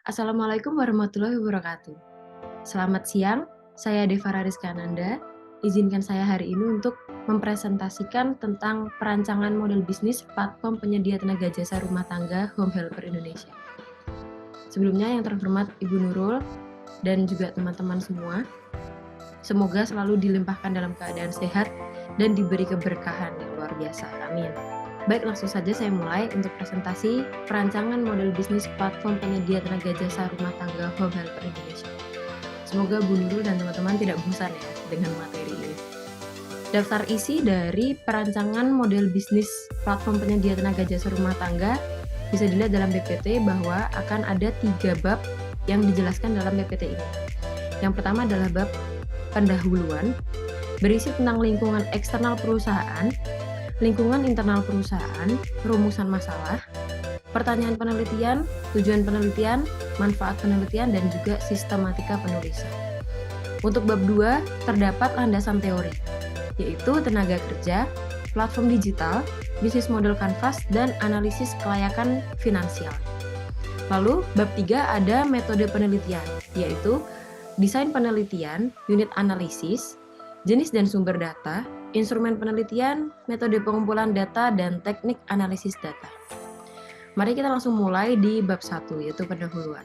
Assalamualaikum warahmatullahi wabarakatuh. Selamat siang, saya Devara Rizkananda. Izinkan saya hari ini untuk mempresentasikan tentang perancangan model bisnis platform penyedia tenaga jasa rumah tangga Home Helper Indonesia. Sebelumnya yang terhormat Ibu Nurul dan juga teman-teman semua, semoga selalu dilimpahkan dalam keadaan sehat dan diberi keberkahan yang luar biasa. Amin. Baik, langsung saja saya mulai untuk presentasi perancangan model bisnis platform penyedia tenaga jasa rumah tangga Home Helper Indonesia. Semoga Bu Nurul dan teman-teman tidak bosan ya dengan materi ini. Daftar isi dari perancangan model bisnis platform penyedia tenaga jasa rumah tangga bisa dilihat dalam PPT bahwa akan ada 3 bab yang dijelaskan dalam PPT ini. Yang pertama adalah bab pendahuluan, berisi tentang lingkungan eksternal perusahaan, lingkungan internal perusahaan, rumusan masalah, pertanyaan penelitian, tujuan penelitian, manfaat penelitian, dan juga sistematika penulisan. Untuk bab 2, terdapat landasan teori, yaitu tenaga kerja, platform digital, bisnis model kanvas, dan analisis kelayakan finansial. Lalu, bab 3 ada metode penelitian, yaitu desain penelitian, unit analisis, jenis dan sumber data, instrumen penelitian, metode pengumpulan data, dan teknik analisis data. Mari kita langsung mulai di bab 1, yaitu pendahuluan.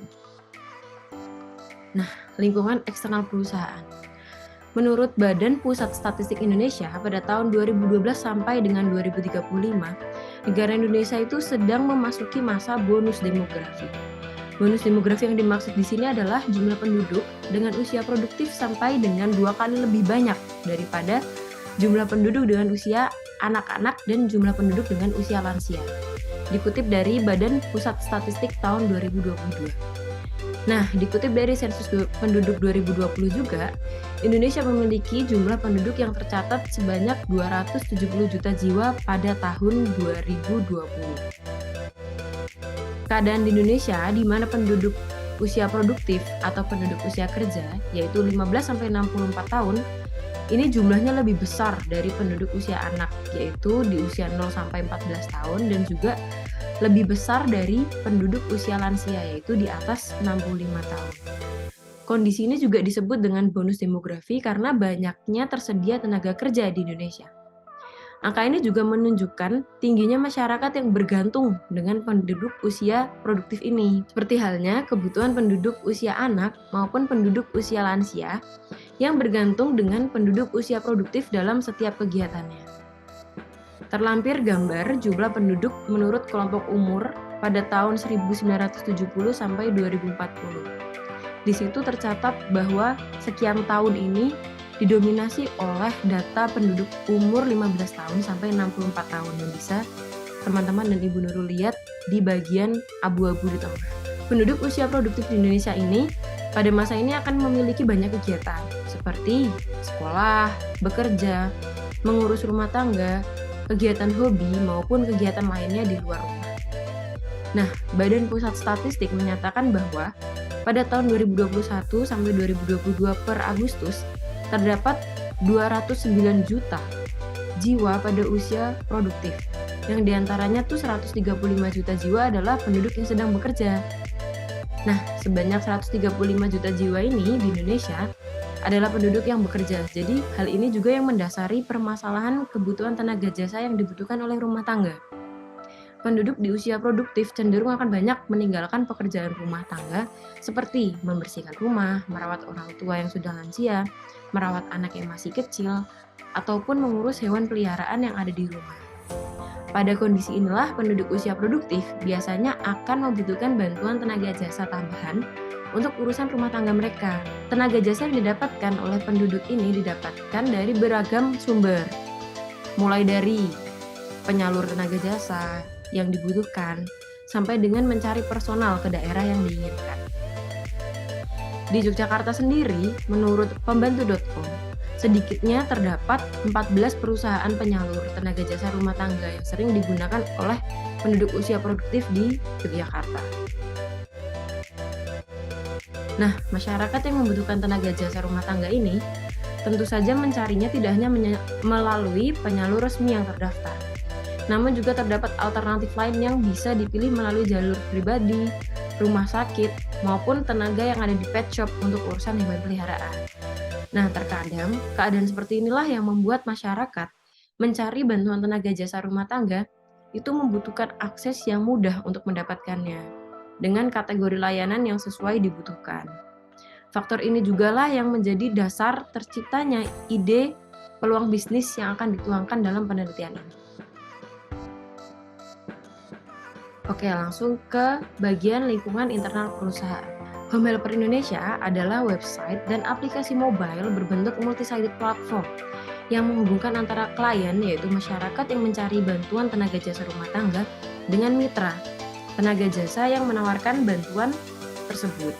Nah, lingkungan eksternal perusahaan. Menurut Badan Pusat Statistik Indonesia, pada tahun 2012 sampai dengan 2035, negara Indonesia itu sedang memasuki masa bonus demografi. Bonus demografi yang dimaksud di sini adalah jumlah penduduk dengan usia produktif sampai dengan 2 kali lebih banyak daripada jumlah penduduk dengan usia anak-anak dan jumlah penduduk dengan usia lansia. Dikutip dari Badan Pusat Statistik tahun 2022. Nah, dikutip dari sensus penduduk 2020 juga, Indonesia memiliki jumlah penduduk yang tercatat sebanyak 270 juta jiwa pada tahun 2020. Keadaan di Indonesia di mana penduduk usia produktif atau penduduk usia kerja, yaitu 15-64 tahun, ini jumlahnya lebih besar dari penduduk usia anak, yaitu di usia 0-14 tahun, dan juga lebih besar dari penduduk usia lansia, yaitu di atas 65 tahun. Kondisi ini juga disebut dengan bonus demografi karena banyaknya tersedia tenaga kerja di Indonesia. Angka ini juga menunjukkan tingginya masyarakat yang bergantung dengan penduduk usia produktif ini, seperti halnya kebutuhan penduduk usia anak maupun penduduk usia lansia yang bergantung dengan penduduk usia produktif dalam setiap kegiatannya. Terlampir gambar jumlah penduduk menurut kelompok umur pada tahun 1970 sampai 2040. Di situ tercatat bahwa sekian tahun ini didominasi oleh data penduduk umur 15 tahun sampai 64 tahun yang bisa teman-teman dan Ibu Nurul lihat di bagian abu-abu di tengah. Penduduk usia produktif di Indonesia ini pada masa ini akan memiliki banyak kegiatan seperti sekolah, bekerja, mengurus rumah tangga, kegiatan hobi maupun kegiatan lainnya di luar rumah. Nah, Badan Pusat Statistik menyatakan bahwa pada tahun 2021 sampai 2022 per Agustus terdapat 209 juta jiwa pada usia produktif, yang diantaranya tuh 135 juta jiwa adalah penduduk yang sedang bekerja. Nah, sebanyak 135 juta jiwa ini di Indonesia adalah penduduk yang bekerja. Jadi, hal ini juga yang mendasari permasalahan kebutuhan tenaga jasa yang dibutuhkan oleh rumah tangga. Penduduk di usia produktif cenderung akan banyak meninggalkan pekerjaan rumah tangga seperti membersihkan rumah, merawat orang tua yang sudah lansia, merawat anak yang masih kecil, ataupun mengurus hewan peliharaan yang ada di rumah. Pada kondisi inilah penduduk usia produktif biasanya akan membutuhkan bantuan tenaga jasa tambahan untuk urusan rumah tangga mereka. Tenaga jasa yang didapatkan oleh penduduk ini didapatkan dari beragam sumber, mulai dari penyalur tenaga jasa yang dibutuhkan, sampai dengan mencari personal ke daerah yang diinginkan. Di Yogyakarta sendiri, menurut pembantu.com, sedikitnya terdapat 14 perusahaan penyalur tenaga jasa rumah tangga yang sering digunakan oleh penduduk usia produktif di Yogyakarta. Nah, masyarakat yang membutuhkan tenaga jasa rumah tangga ini tentu saja mencarinya tidak hanya melalui penyalur resmi yang terdaftar, namun juga terdapat alternatif lain yang bisa dipilih melalui jalur pribadi, rumah sakit, maupun tenaga yang ada di pet shop untuk urusan hewan peliharaan. Nah, terkadang keadaan seperti inilah yang membuat masyarakat mencari bantuan tenaga jasa rumah tangga itu membutuhkan akses yang mudah untuk mendapatkannya dengan kategori layanan yang sesuai dibutuhkan. Faktor ini jugalah yang menjadi dasar terciptanya ide peluang bisnis yang akan dituangkan dalam penelitian ini. Oke, langsung ke bagian lingkungan internal perusahaan. Home Helper Indonesia adalah website dan aplikasi mobile berbentuk multi-sided platform yang menghubungkan antara klien, yaitu masyarakat yang mencari bantuan tenaga jasa rumah tangga, dengan mitra, tenaga jasa yang menawarkan bantuan tersebut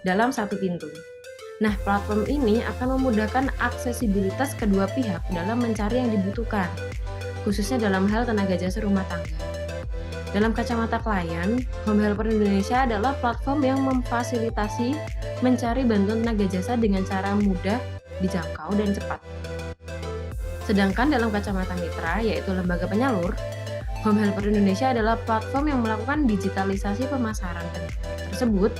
dalam satu pintu. Nah, platform ini akan memudahkan aksesibilitas kedua pihak dalam mencari yang dibutuhkan, khususnya dalam hal tenaga jasa rumah tangga. Dalam kacamata klien, Home Helper Indonesia adalah platform yang memfasilitasi mencari bantuan tenaga jasa dengan cara mudah, dijangkau, dan cepat. Sedangkan dalam kacamata mitra, yaitu lembaga penyalur, Home Helper Indonesia adalah platform yang melakukan digitalisasi pemasaran tersebut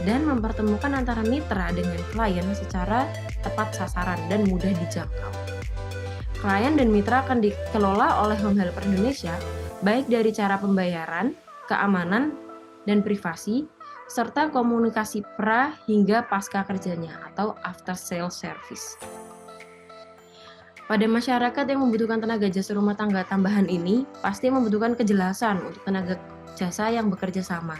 dan mempertemukan antara mitra dengan klien secara tepat sasaran dan mudah dijangkau. Klien dan mitra akan dikelola oleh Home Helper Indonesia baik dari cara pembayaran, keamanan, dan privasi, serta komunikasi pra hingga pasca kerjanya atau after sales service. Pada masyarakat yang membutuhkan tenaga jasa rumah tangga tambahan ini, pasti membutuhkan kejelasan untuk tenaga jasa yang bekerja sama,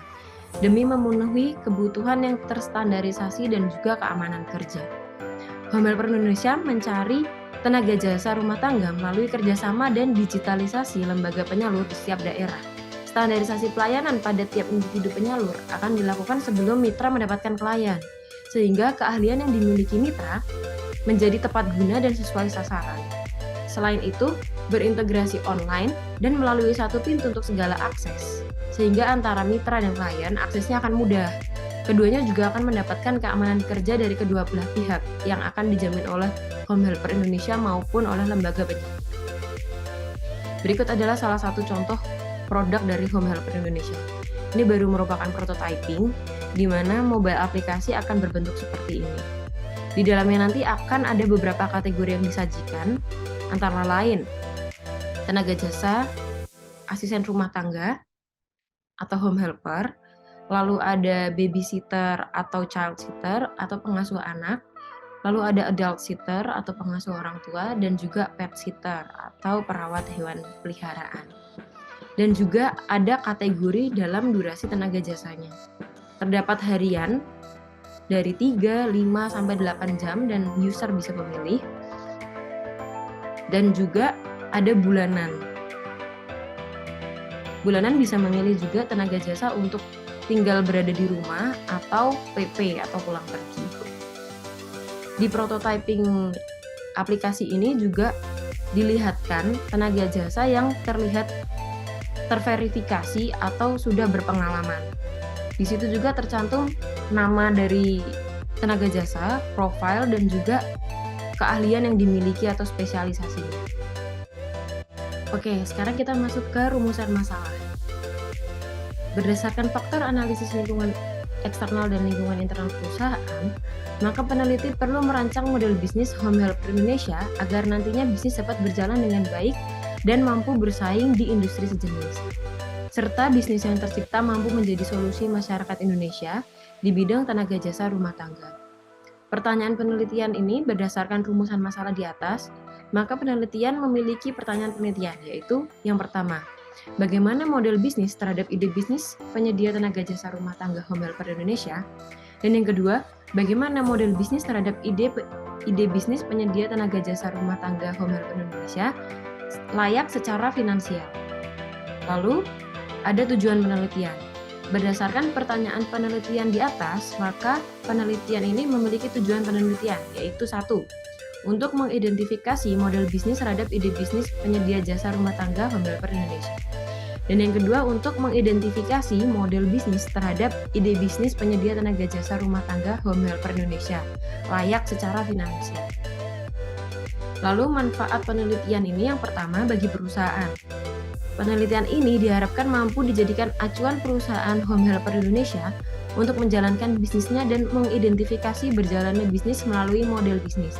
demi memenuhi kebutuhan yang terstandarisasi dan juga keamanan kerja. Home Helper Indonesia mencari tenaga jasa rumah tangga melalui kerjasama dan digitalisasi lembaga penyalur di setiap daerah. Standarisasi pelayanan pada tiap individu penyalur akan dilakukan sebelum mitra mendapatkan klien, sehingga keahlian yang dimiliki mitra menjadi tepat guna dan sesuai sasaran. Selain itu, berintegrasi online dan melalui satu pintu untuk segala akses, sehingga antara mitra dan klien aksesnya akan mudah. Keduanya juga akan mendapatkan keamanan kerja dari kedua belah pihak yang akan dijamin oleh Home Helper Indonesia maupun oleh lembaga penyalur. Berikut adalah salah satu contoh produk dari Home Helper Indonesia. Ini baru merupakan prototyping, di mana mobile aplikasi akan berbentuk seperti ini. Di dalamnya nanti akan ada beberapa kategori yang disajikan, antara lain tenaga jasa, asisten rumah tangga, atau home helper, lalu ada babysitter atau child sitter atau pengasuh anak, lalu ada adult sitter atau pengasuh orang tua, dan juga pet sitter atau perawat hewan peliharaan. Dan juga ada kategori dalam durasi tenaga jasanya. Terdapat harian dari 3, 5, sampai 8 jam dan user bisa memilih. Dan juga ada bulanan. Bulanan bisa memilih juga tenaga jasa untuk tinggal berada di rumah atau PP atau pulang pergi. Di prototyping aplikasi ini juga dilihatkan tenaga jasa yang terlihat terverifikasi atau sudah berpengalaman. Di situ juga tercantum nama dari tenaga jasa, profil, dan juga keahlian yang dimiliki atau spesialisasinya. Oke, sekarang kita masuk ke rumusan masalah. Berdasarkan faktor analisis lingkungan eksternal dan lingkungan internal perusahaan, maka peneliti perlu merancang model bisnis Home Helper Indonesia agar nantinya bisnis dapat berjalan dengan baik dan mampu bersaing di industri sejenis. Serta bisnis yang tercipta mampu menjadi solusi masyarakat Indonesia di bidang tenaga jasa rumah tangga. Pertanyaan penelitian ini berdasarkan rumusan masalah di atas, maka penelitian memiliki pertanyaan penelitian, yaitu yang pertama, bagaimana model bisnis terhadap ide bisnis penyedia tenaga jasa rumah tangga Home Helper Indonesia? Dan yang kedua, bagaimana model bisnis terhadap ide bisnis penyedia tenaga jasa rumah tangga Home Helper Indonesia layak secara finansial? Lalu, ada tujuan penelitian. Berdasarkan pertanyaan penelitian di atas, maka penelitian ini memiliki tujuan penelitian, yaitu 1. Untuk mengidentifikasi model bisnis terhadap ide bisnis penyedia jasa rumah tangga Home Helper Indonesia. Dan yang kedua, untuk mengidentifikasi model bisnis terhadap ide bisnis penyedia tenaga jasa rumah tangga Home Helper Indonesia, layak secara finansial. Lalu manfaat penelitian ini yang pertama bagi perusahaan. Penelitian ini diharapkan mampu dijadikan acuan perusahaan home helper Indonesia untuk menjalankan bisnisnya dan mengidentifikasi berjalannya bisnis melalui model bisnis.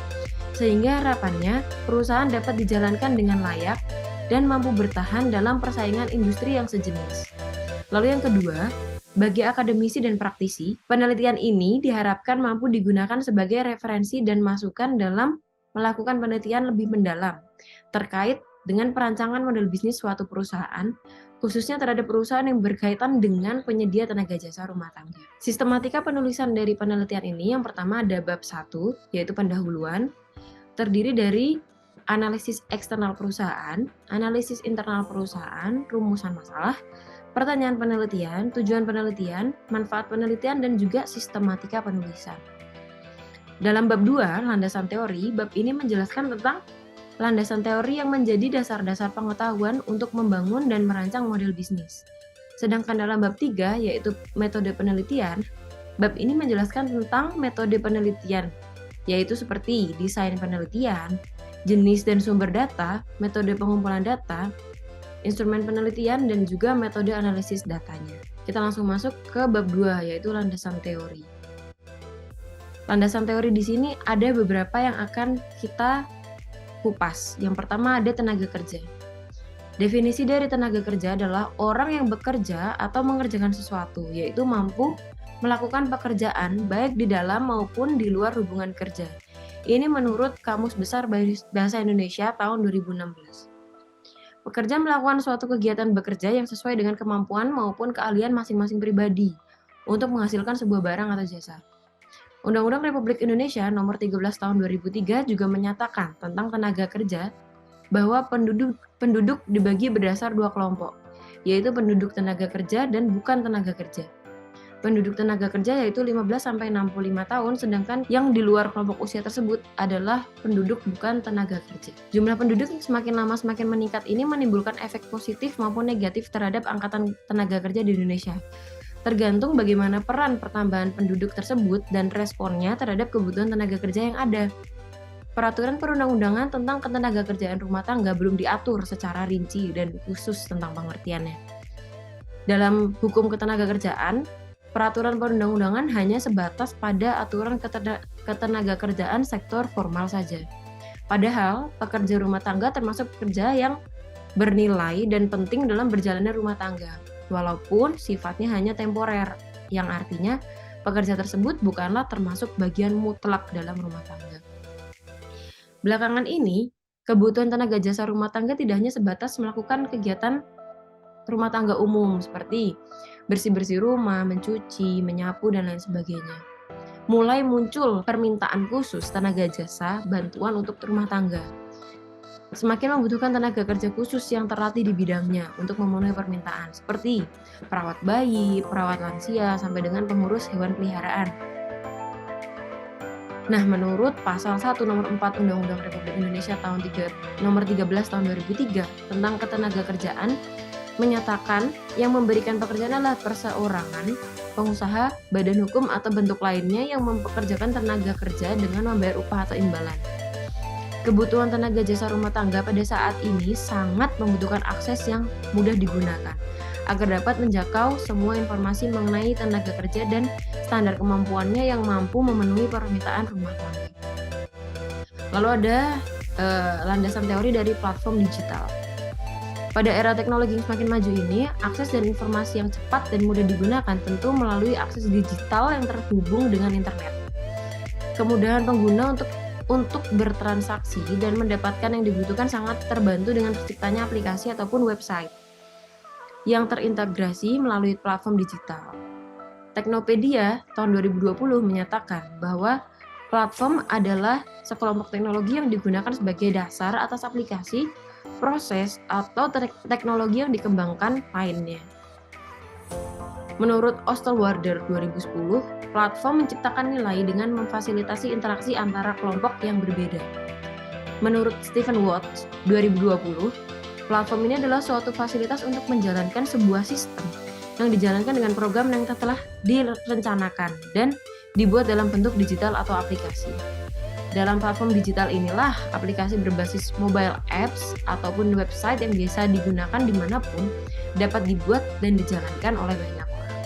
Sehingga harapannya perusahaan dapat dijalankan dengan layak dan mampu bertahan dalam persaingan industri yang sejenis. Lalu yang kedua, bagi akademisi dan praktisi, penelitian ini diharapkan mampu digunakan sebagai referensi dan masukan dalam melakukan penelitian lebih mendalam terkait dengan perancangan model bisnis suatu perusahaan, khususnya terhadap perusahaan yang berkaitan dengan penyedia tenaga jasa rumah tangga. Sistematika penulisan dari penelitian ini yang pertama ada bab 1, yaitu pendahuluan, terdiri dari analisis eksternal perusahaan, analisis internal perusahaan, rumusan masalah, pertanyaan penelitian, tujuan penelitian, manfaat penelitian, dan juga sistematika penulisan. Dalam bab 2, landasan teori, bab ini menjelaskan tentang landasan teori yang menjadi dasar-dasar pengetahuan untuk membangun dan merancang model bisnis. Sedangkan dalam bab 3, yaitu metode penelitian, bab ini menjelaskan tentang metode penelitian, yaitu seperti desain penelitian, jenis dan sumber data, metode pengumpulan data, instrumen penelitian, dan juga metode analisis datanya. Kita langsung masuk ke bab 2, yaitu landasan teori. Landasan teori di sini ada beberapa yang akan kita kupas. Yang pertama ada tenaga kerja. Definisi dari tenaga kerja adalah orang yang bekerja atau mengerjakan sesuatu, yaitu mampu melakukan pekerjaan baik di dalam maupun di luar hubungan kerja. Ini menurut Kamus Besar Bahasa Indonesia tahun 2016. Pekerja melakukan suatu kegiatan bekerja yang sesuai dengan kemampuan maupun keahlian masing-masing pribadi untuk menghasilkan sebuah barang atau jasa. Undang-Undang Republik Indonesia Nomor 13 Tahun 2003 juga menyatakan tentang tenaga kerja bahwa penduduk dibagi berdasar dua kelompok, yaitu penduduk tenaga kerja dan bukan tenaga kerja. Penduduk tenaga kerja yaitu 15-65 tahun, sedangkan yang di luar kelompok usia tersebut adalah penduduk bukan tenaga kerja. Jumlah penduduk yang semakin lama semakin meningkat ini menimbulkan efek positif maupun negatif terhadap angkatan tenaga kerja di Indonesia. Tergantung bagaimana peran pertambahan penduduk tersebut dan responnya terhadap kebutuhan tenaga kerja yang ada. Peraturan perundang-undangan tentang ketenagakerjaan rumah tangga belum diatur secara rinci dan khusus tentang pengertiannya. Dalam hukum ketenagakerjaan, peraturan perundang-undangan hanya sebatas pada aturan ketenagakerjaan sektor formal saja. Padahal, pekerja rumah tangga termasuk pekerja yang bernilai dan penting dalam berjalannya rumah tangga, walaupun sifatnya hanya temporer, yang artinya pekerja tersebut bukanlah termasuk bagian mutlak dalam rumah tangga. Belakangan ini, kebutuhan tenaga jasa rumah tangga tidak hanya sebatas melakukan kegiatan rumah tangga umum seperti bersih-bersih rumah, mencuci, menyapu, dan lain sebagainya. Mulai muncul permintaan khusus tenaga jasa bantuan untuk rumah tangga. Semakin membutuhkan tenaga kerja khusus yang terlatih di bidangnya untuk memenuhi permintaan, seperti perawat bayi, perawat lansia, sampai dengan pengurus hewan peliharaan. Nah, menurut Pasal 1 Nomor 4 Undang-Undang Republik Indonesia Nomor 13 Tahun 2003 tentang Ketenagakerjaan menyatakan yang memberikan pekerjaan adalah perseorangan, pengusaha, badan hukum, atau bentuk lainnya yang mempekerjakan tenaga kerja dengan membayar upah atau imbalan. Kebutuhan tenaga jasa rumah tangga pada saat ini sangat membutuhkan akses yang mudah digunakan agar dapat menjangkau semua informasi mengenai tenaga kerja dan standar kemampuannya yang mampu memenuhi permintaan rumah tangga. Lalu ada landasan teori dari platform digital. Pada era teknologi yang semakin maju ini, akses dan informasi yang cepat dan mudah digunakan tentu melalui akses digital yang terhubung dengan internet. Kemudahan pengguna untuk bertransaksi dan mendapatkan yang dibutuhkan sangat terbantu dengan terciptanya aplikasi ataupun website yang terintegrasi melalui platform digital. Teknopedia tahun 2020 menyatakan bahwa platform adalah sekelompok teknologi yang digunakan sebagai dasar atas aplikasi, proses, atau teknologi yang dikembangkan lainnya. Menurut Osterwalder 2010, platform menciptakan nilai dengan memfasilitasi interaksi antara kelompok yang berbeda. Menurut Stephen Watts 2020, platform ini adalah suatu fasilitas untuk menjalankan sebuah sistem yang dijalankan dengan program yang telah direncanakan dan dibuat dalam bentuk digital atau aplikasi. Dalam platform digital inilah aplikasi berbasis mobile apps ataupun website yang biasa digunakan dimanapun dapat dibuat dan dijalankan oleh banyak orang.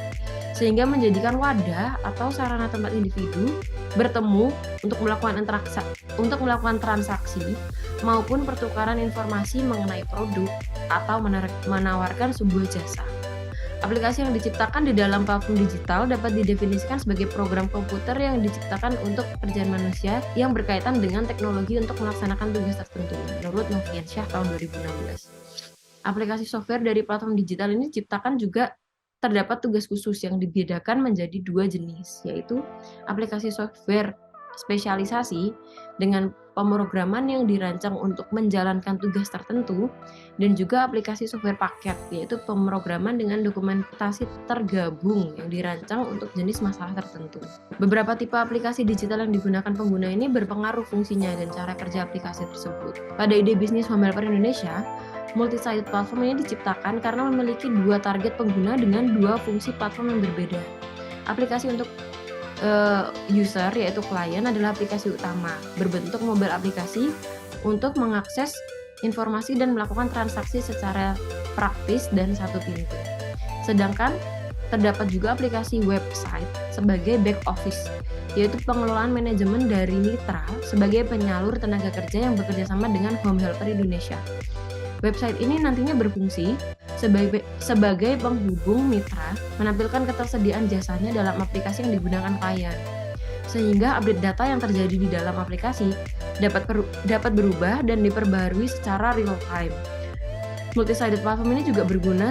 Sehingga menjadikan wadah atau sarana tempat individu bertemu untuk melakukan transaksi maupun pertukaran informasi mengenai produk atau menawarkan sebuah jasa. Aplikasi yang diciptakan di dalam platform digital dapat didefinisikan sebagai program komputer yang diciptakan untuk pekerjaan manusia yang berkaitan dengan teknologi untuk melaksanakan tugas tertentu, menurut Noviansyah tahun 2016. Aplikasi software dari platform digital ini diciptakan juga terdapat tugas khusus yang dibedakan menjadi 2 jenis, yaitu aplikasi software spesialisasi dengan pemrograman yang dirancang untuk menjalankan tugas tertentu, dan juga aplikasi software paket, yaitu pemrograman dengan dokumentasi tergabung yang dirancang untuk jenis masalah tertentu. Beberapa tipe aplikasi digital yang digunakan pengguna ini berpengaruh fungsinya dan cara kerja aplikasi tersebut. Pada ide bisnis home helper Indonesia, multi-sided platform ini diciptakan karena memiliki 2 target pengguna dengan 2 fungsi platform yang berbeda. Aplikasi untuk user, yaitu klien, adalah aplikasi utama, berbentuk mobile aplikasi untuk mengakses informasi dan melakukan transaksi secara praktis dan satu pintu. Sedangkan terdapat juga aplikasi website sebagai back office, yaitu pengelolaan manajemen dari mitra sebagai penyalur tenaga kerja yang bekerja sama dengan Home Helper Indonesia. Website ini nantinya berfungsi sebagai penghubung mitra, menampilkan ketersediaan jasanya dalam aplikasi yang digunakan klien, sehingga update data yang terjadi di dalam aplikasi dapat berubah dan diperbarui secara real time. Multi-sided platform ini juga berguna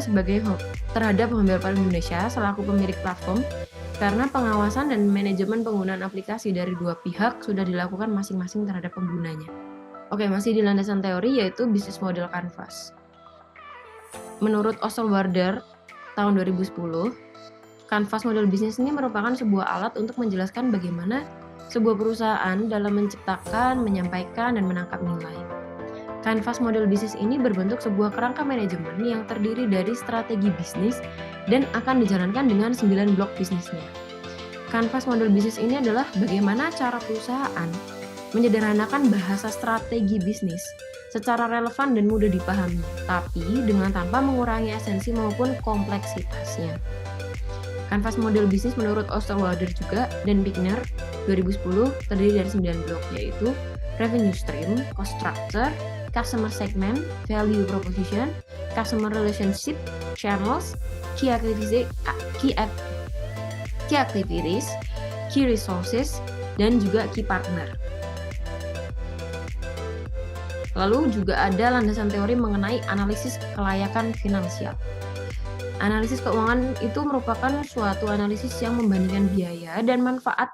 terhadap Home Helper Indonesia selaku pemilik platform, karena pengawasan dan manajemen penggunaan aplikasi dari 2 pihak sudah dilakukan masing-masing terhadap penggunanya. Oke, masih di landasan teori, yaitu bisnis model Canvas. Menurut Osterwalder tahun 2010, Canvas model bisnis ini merupakan sebuah alat untuk menjelaskan bagaimana sebuah perusahaan dalam menciptakan, menyampaikan, dan menangkap nilai. Canvas model bisnis ini berbentuk sebuah kerangka manajemen yang terdiri dari strategi bisnis dan akan dijalankan dengan 9 blok bisnisnya. Canvas model bisnis ini adalah bagaimana cara perusahaan menyederhanakan bahasa strategi bisnis secara relevan dan mudah dipahami, tapi tanpa mengurangi esensi maupun kompleksitasnya. Canvas model bisnis menurut Osterwalder juga dan Bickner 2010 terdiri dari 9 blok, yaitu revenue stream, cost structure, customer segment, value proposition, customer relationship, channels, key activities, key resources, dan juga key partner. Lalu juga ada landasan teori mengenai analisis kelayakan finansial. Analisis keuangan itu merupakan suatu analisis yang membandingkan biaya dan manfaat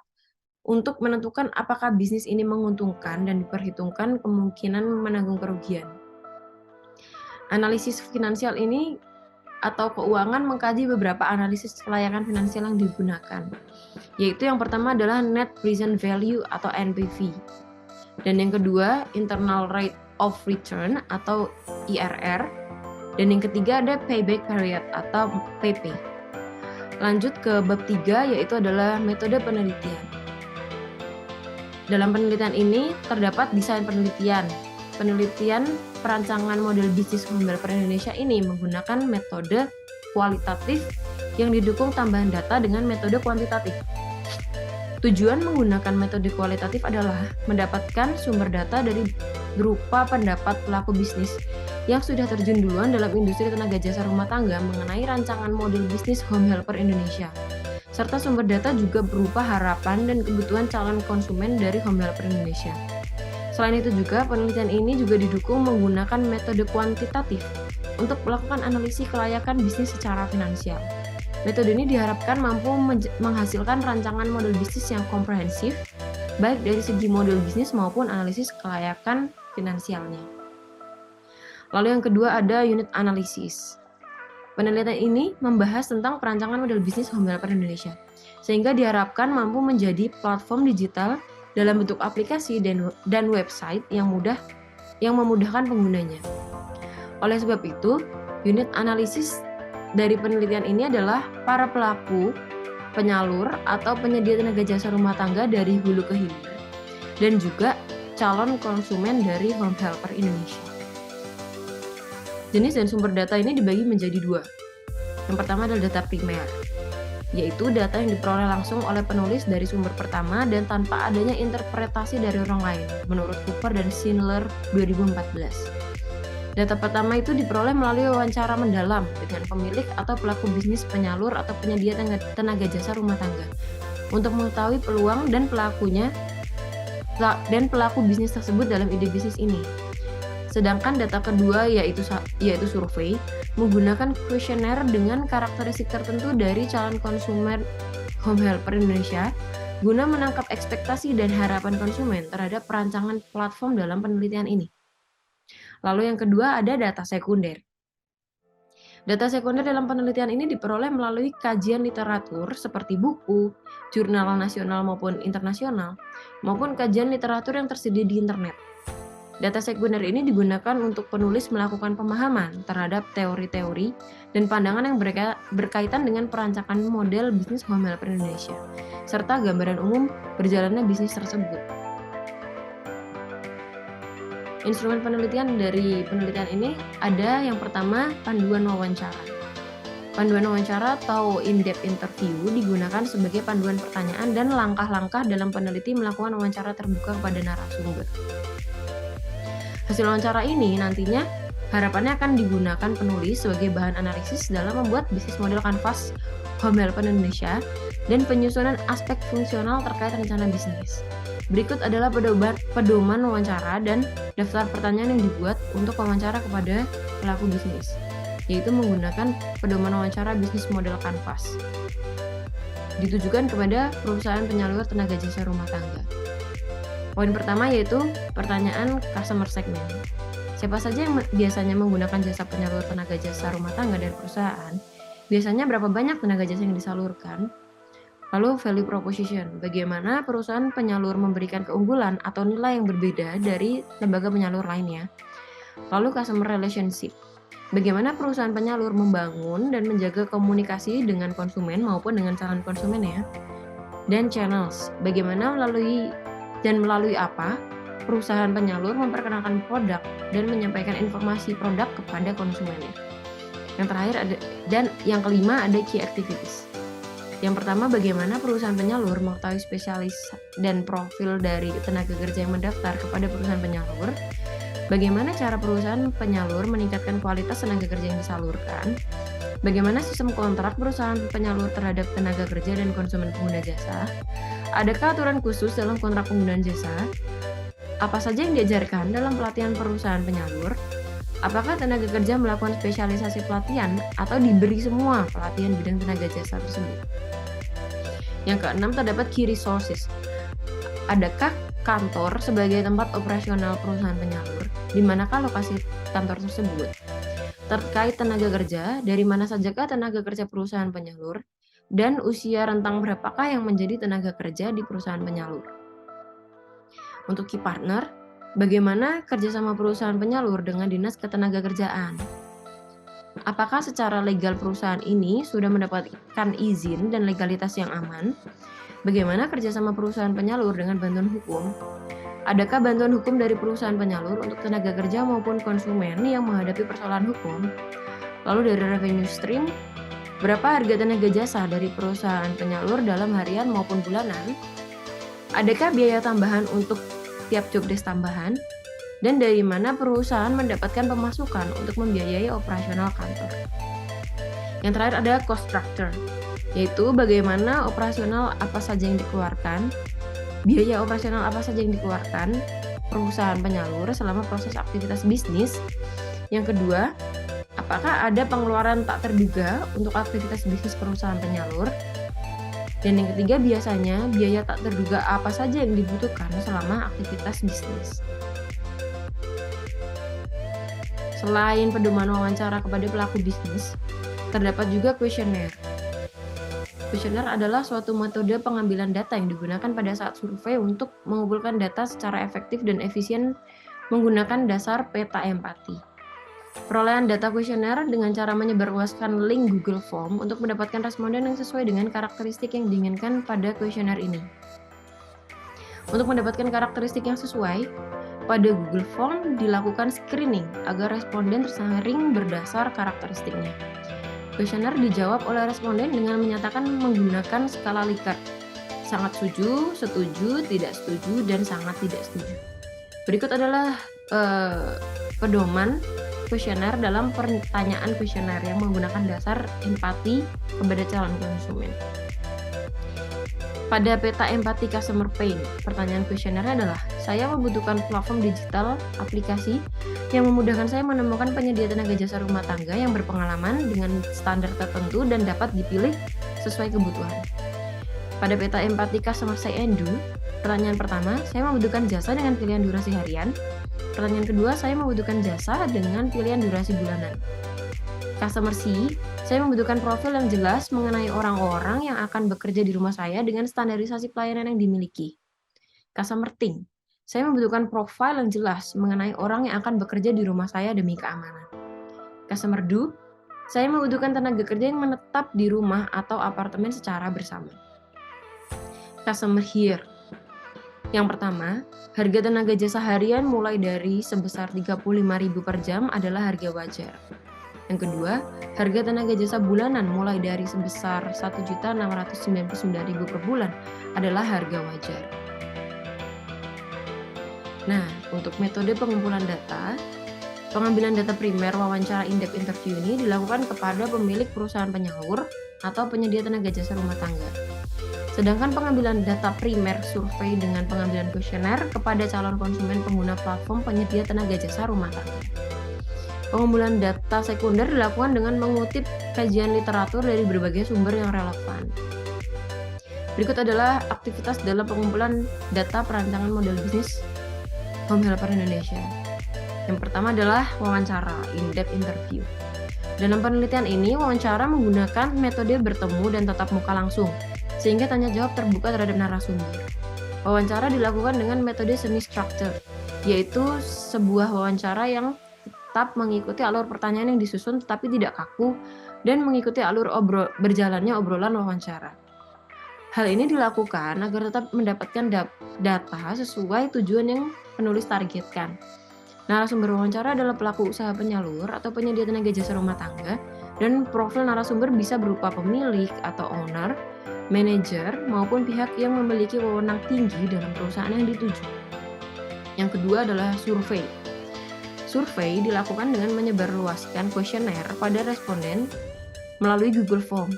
untuk menentukan apakah bisnis ini menguntungkan dan diperhitungkan kemungkinan menanggung kerugian. Analisis finansial ini atau keuangan mengkaji beberapa analisis kelayakan finansial yang digunakan, yaitu yang pertama adalah Net Present Value atau NPV, dan yang kedua Internal Rate of Return atau IRR, dan yang ketiga ada Payback Period atau PP. Lanjut ke bab 3, yaitu adalah metode penelitian. Dalam penelitian ini terdapat desain penelitian. Penelitian perancangan model bisnis Home Helper Indonesia ini menggunakan metode kualitatif yang didukung tambahan data dengan metode kuantitatif. Tujuan menggunakan metode kualitatif adalah mendapatkan sumber data dari berupa pendapat pelaku bisnis yang sudah terjun duluan dalam industri tenaga jasa rumah tangga mengenai rancangan model bisnis Home Helper Indonesia, serta sumber data juga berupa harapan dan kebutuhan calon konsumen dari Home Helper Indonesia. Selain itu juga, penelitian ini juga didukung menggunakan metode kuantitatif untuk melakukan analisis kelayakan bisnis secara finansial. Metode ini diharapkan mampu menghasilkan rancangan model bisnis yang komprehensif, baik dari segi model bisnis maupun analisis kelayakan finansialnya. Lalu yang kedua ada unit analisis. Penelitian ini membahas tentang perancangan model bisnis Home Helper Indonesia, sehingga diharapkan mampu menjadi platform digital dalam bentuk aplikasi dan website yang memudahkan penggunanya. Oleh sebab itu, unit analisis dari penelitian ini adalah para pelaku, penyalur, atau penyedia tenaga jasa rumah tangga dari hulu ke hilir dan juga calon konsumen dari Home Helper Indonesia. Jenis dan sumber data ini dibagi menjadi dua. Yang pertama adalah data primer, yaitu data yang diperoleh langsung oleh penulis dari sumber pertama dan tanpa adanya interpretasi dari orang lain, menurut Cooper dan Schindler 2014. Data pertama itu diperoleh melalui wawancara mendalam dengan pemilik atau pelaku bisnis penyalur atau penyedia tenaga jasa rumah tangga untuk mengetahui peluang dan pelaku bisnis tersebut dalam ide bisnis ini. Sedangkan data kedua yaitu survei menggunakan kuesioner dengan karakteristik tertentu dari calon konsumen Home Helper Indonesia guna menangkap ekspektasi dan harapan konsumen terhadap perancangan platform dalam penelitian ini. Lalu yang kedua ada data sekunder. Data sekunder dalam penelitian ini diperoleh melalui kajian literatur seperti buku, jurnal nasional maupun internasional, maupun kajian literatur yang tersedia di internet. Data sekunder ini digunakan untuk penulis melakukan pemahaman terhadap teori-teori dan pandangan yang berkaitan dengan perancangan model bisnis Home Helper Indonesia, serta gambaran umum berjalannya bisnis tersebut. Instrumen penelitian dari penelitian ini ada yang pertama panduan wawancara. Panduan wawancara atau in-depth interview digunakan sebagai panduan pertanyaan dan langkah-langkah dalam peneliti melakukan wawancara terbuka kepada narasumber. Hasil wawancara ini nantinya harapannya akan digunakan penulis sebagai bahan analisis dalam membuat bisnis model kanvas Home Helper Indonesia dan penyusunan aspek fungsional terkait rencana bisnis. Berikut adalah pedoman wawancara dan daftar pertanyaan yang dibuat untuk wawancara kepada pelaku bisnis, yaitu menggunakan pedoman wawancara bisnis model kanvas. Ditujukan kepada perusahaan penyalur tenaga jasa rumah tangga. Poin pertama yaitu pertanyaan customer segment. Siapa saja yang biasanya menggunakan jasa penyalur tenaga jasa rumah tangga dari perusahaan? Biasanya berapa banyak tenaga jasa yang disalurkan? Lalu value proposition, bagaimana perusahaan penyalur memberikan keunggulan atau nilai yang berbeda dari lembaga penyalur lainnya. Lalu customer relationship, bagaimana perusahaan penyalur membangun dan menjaga komunikasi dengan konsumen maupun dengan calon konsumen ya. Dan channels, bagaimana melalui apa perusahaan penyalur memperkenalkan produk dan menyampaikan informasi produk kepada konsumennya. Yang terakhir yang kelima ada key activities. Yang pertama, bagaimana perusahaan penyalur mengetahui spesialis dan profil dari tenaga kerja yang mendaftar kepada perusahaan penyalur. Bagaimana cara perusahaan penyalur meningkatkan kualitas tenaga kerja yang disalurkan. Bagaimana sistem kontrak perusahaan penyalur terhadap tenaga kerja dan konsumen pengguna jasa. Adakah aturan khusus dalam kontrak penggunaan jasa? Apa saja yang diajarkan dalam pelatihan perusahaan penyalur? Apakah tenaga kerja melakukan spesialisasi pelatihan atau diberi semua pelatihan bidang tenaga jasa tersebut? Yang keenam, terdapat key resources. Adakah kantor sebagai tempat operasional perusahaan penyalur? Di manakah lokasi kantor tersebut? Terkait tenaga kerja, dari mana sajakah tenaga kerja perusahaan penyalur? Dan usia rentang berapakah yang menjadi tenaga kerja di perusahaan penyalur? Untuk key partner, bagaimana kerjasama perusahaan penyalur dengan dinas ketenagakerjaan? Apakah secara legal perusahaan ini sudah mendapatkan izin dan legalitas yang aman? Bagaimana kerjasama perusahaan penyalur dengan bantuan hukum? Adakah bantuan hukum dari perusahaan penyalur untuk tenaga kerja maupun konsumen yang menghadapi persoalan hukum? Lalu dari revenue stream, berapa harga tenaga jasa dari perusahaan penyalur dalam harian maupun bulanan? Adakah biaya tambahan untuk tiap job desk tambahan? Dan dari mana perusahaan mendapatkan pemasukan untuk membiayai operasional kantor? Yang terakhir ada cost structure, yaitu bagaimana operasional apa saja yang dikeluarkan, biaya operasional apa saja yang dikeluarkan perusahaan penyalur selama proses aktivitas bisnis. Yang kedua, apakah ada pengeluaran tak terduga untuk aktivitas bisnis perusahaan penyalur? Dan yang ketiga, biasanya biaya tak terduga apa saja yang dibutuhkan selama aktivitas bisnis. Selain pedoman wawancara kepada pelaku bisnis, terdapat juga kuesioner. Kuesioner adalah suatu metode pengambilan data yang digunakan pada saat survei untuk mengumpulkan data secara efektif dan efisien menggunakan dasar peta empati. Perolehan data kuesioner dengan cara menyebarluaskan link Google Form untuk mendapatkan responden yang sesuai dengan karakteristik yang diinginkan pada kuesioner ini. Untuk mendapatkan karakteristik yang sesuai, pada Google Form dilakukan screening agar responden tersaring berdasar karakteristiknya. Kuesioner dijawab oleh responden dengan menyatakan menggunakan skala Likert. Sangat setuju, tidak setuju, dan sangat tidak setuju. Berikut adalah pedoman kuesioner dalam pertanyaan kuesioner yang menggunakan dasar empati kepada calon konsumen. Pada peta empati customer pain, pertanyaan kuesionernya adalah, saya membutuhkan platform digital aplikasi yang memudahkan saya menemukan penyedia tenaga jasa rumah tangga yang berpengalaman dengan standar tertentu dan dapat dipilih sesuai kebutuhan. Pada peta empati customer say and do, pertanyaan pertama, saya membutuhkan jasa dengan pilihan durasi harian. Pertanyaan kedua, saya membutuhkan jasa dengan pilihan durasi bulanan. Customer C, saya membutuhkan profil yang jelas mengenai orang-orang yang akan bekerja di rumah saya dengan standarisasi pelayanan yang dimiliki. Customer Think, saya membutuhkan profil yang jelas mengenai orang yang akan bekerja di rumah saya demi keamanan. Customer Do, saya membutuhkan tenaga kerja yang menetap di rumah atau apartemen secara bersama. Customer Hear, yang pertama, harga tenaga jasa harian mulai dari sebesar 35.000 per jam adalah harga wajar. Yang kedua, harga tenaga jasa bulanan mulai dari sebesar 1.699.000 per bulan adalah harga wajar. Nah, untuk metode pengumpulan data, pengambilan data primer wawancara in-depth interview ini dilakukan kepada pemilik perusahaan penyalur atau penyedia tenaga jasa rumah tangga. Sedangkan pengambilan data primer survei dengan pengambilan kuesioner kepada calon konsumen pengguna platform penyedia tenaga jasa rumah tangga. Pengumpulan data sekunder dilakukan dengan mengutip kajian literatur dari berbagai sumber yang relevan. Berikut adalah aktivitas dalam pengumpulan data perancangan model bisnis Home Helper Indonesia. Yang pertama adalah wawancara, in-depth interview. Dalam penelitian ini, wawancara menggunakan metode bertemu dan tatap muka langsung, sehingga tanya jawab terbuka terhadap narasumber. Wawancara dilakukan dengan metode semi-structured, yaitu sebuah wawancara yang tetap mengikuti alur pertanyaan yang disusun tetapi tidak kaku dan mengikuti alur berjalannya obrolan wawancara. Hal ini dilakukan agar tetap mendapatkan data sesuai tujuan yang penulis targetkan. Narasumber wawancara adalah pelaku usaha penyalur atau penyedia tenaga jasa rumah tangga, dan profil narasumber bisa berupa pemilik atau owner, manajer, maupun pihak yang memiliki wewenang tinggi dalam perusahaan yang dituju. Yang kedua adalah survei. Survei dilakukan dengan menyebarluaskan kuesioner pada responden melalui Google Form.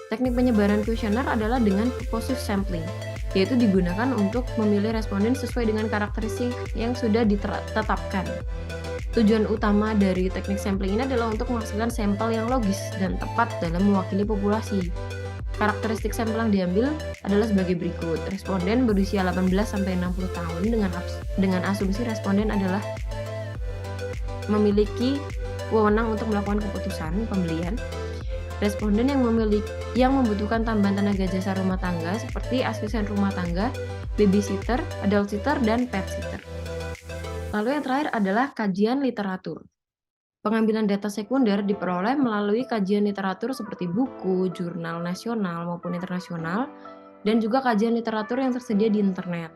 Teknik penyebaran kuesioner adalah dengan purposive sampling, yaitu digunakan untuk memilih responden sesuai dengan karakteristik yang sudah ditetapkan. Tujuan utama dari teknik sampling ini adalah untuk menghasilkan sampel yang logis dan tepat dalam mewakili populasi. Karakteristik sampel yang diambil adalah sebagai berikut. Responden berusia 18-60 tahun dengan asumsi responden adalah memiliki wewenang untuk melakukan keputusan pembelian. Responden yang membutuhkan tambahan tenaga jasa rumah tangga seperti asisten rumah tangga, babysitter, adult sitter, dan pet sitter. Lalu yang terakhir adalah kajian literatur. Pengambilan data sekunder diperoleh melalui kajian literatur seperti buku, jurnal nasional maupun internasional, dan juga kajian literatur yang tersedia di internet.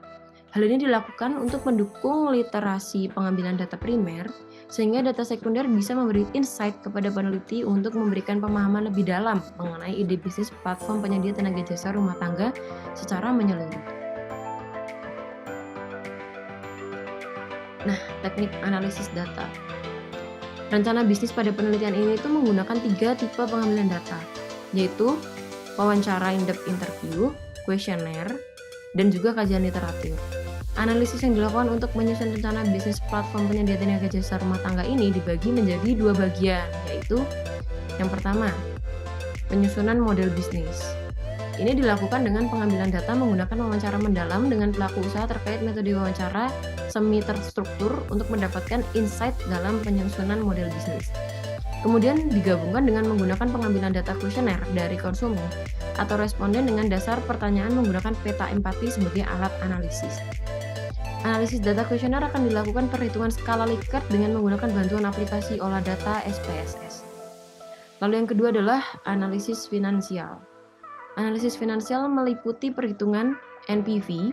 Hal ini dilakukan untuk mendukung literasi pengambilan data primer, sehingga data sekunder bisa memberi insight kepada peneliti untuk memberikan pemahaman lebih dalam mengenai ide bisnis platform penyedia tenaga jasa rumah tangga secara menyeluruh. Nah, teknik analisis data. Rencana bisnis pada penelitian ini itu menggunakan 3 tipe pengambilan data, yaitu wawancara in-depth interview, kuesioner, dan juga kajian literatur. Analisis yang dilakukan untuk menyusun rencana bisnis platform penyedia tenaga jasa rumah tangga ini dibagi menjadi 2 bagian, yaitu yang pertama, penyusunan model bisnis. Ini dilakukan dengan pengambilan data menggunakan wawancara mendalam dengan pelaku usaha terkait metode wawancara semi terstruktur untuk mendapatkan insight dalam penyusunan model bisnis. Kemudian digabungkan dengan menggunakan pengambilan data kuesioner dari konsumen atau responden dengan dasar pertanyaan menggunakan peta empati sebagai alat analisis. Analisis data kuesioner akan dilakukan perhitungan skala Likert dengan menggunakan bantuan aplikasi olah data SPSS. Lalu yang kedua adalah analisis finansial. Analisis finansial meliputi perhitungan NPV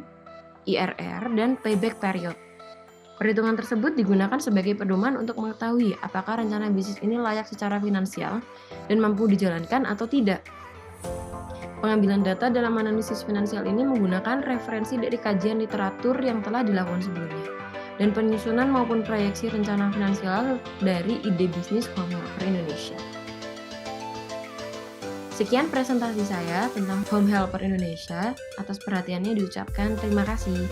IRR, dan payback period. Perhitungan tersebut digunakan sebagai pedoman untuk mengetahui apakah rencana bisnis ini layak secara finansial dan mampu dijalankan atau tidak. Pengambilan data dalam analisis finansial ini menggunakan referensi dari kajian literatur yang telah dilakukan sebelumnya, dan penyusunan maupun proyeksi rencana finansial dari ide bisnis Home Helper Indonesia. Sekian presentasi saya tentang Home Helper Indonesia. Atas perhatiannya diucapkan terima kasih.